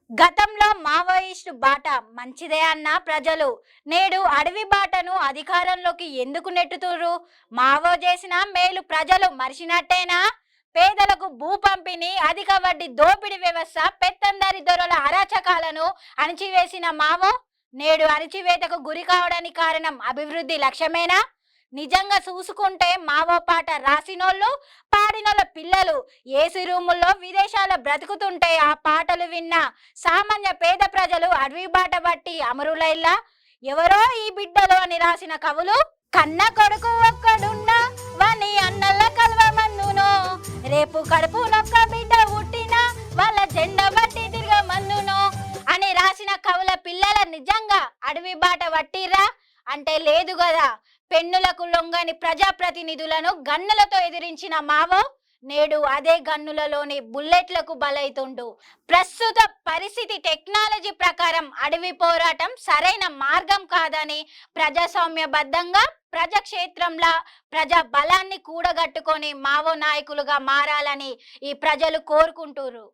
గతంలో మావోయిస్టు బాట మంచిదే అన్న ప్రజలు నేడు అడవి బాటను అధికారంలోకి ఎందుకు నెట్టుతుర్రు? మావో చేసిన మేలు ప్రజలు మరిచినట్టేనా? పేదలకు భూ పంపిణీ, అధిక వడ్డీ దోపిడీ వ్యవస్థ, పెత్తందారి దొరల అరాచకాలను అణిచివేసిన మావో నేడు అణిచివేతకు గురి కావడానికి కారణం అభివృద్ధి లక్ష్యమేనా? నిజంగా చూసుకుంటే మావో పాట రాసినోళ్ళు, పాడినోళ్ళ పిల్లలు ఏసీ రూముల్లో విదేశాల బ్రతుకుతుంటే ఆ పాటలు విన్న సామాన్య పేద ప్రజలు అడవి బాట బట్టి అమరులైలా. ఎవరో ఈ బిడ్డలు అని రాసిన కవులు కన్న కొడుకు ఒక్కడున్నా వాని అన్నల్ల కలవమన్నునో, రేపు కడుపు నొక్క బిడ్డ పుట్టినా వాళ్ళ జెండ బట్టి తిరగమన్నునో అని రాసిన కవుల పిల్లల నిజంగా అడవి బాట పట్టిర్రా అంటే లేదు కదా. పెన్నులకు లొంగని ప్రజాప్రతినిధులను గన్నులతో ఎదిరించిన మావో నేడు అదే గన్నులలోని బుల్లెట్లకు బలైతుండు. ప్రస్తుత పరిస్థితి టెక్నాలజీ ప్రకారం అడవి పోరాటం సరైన మార్గం కాదని, ప్రజాస్వామ్యబద్ధంగా ప్రజాక్షేత్రంలో ప్రజా బలాన్ని కూడగట్టుకొని మావో నాయకులుగా మారాలని ఈ ప్రజలు కోరుకుంటున్నారు.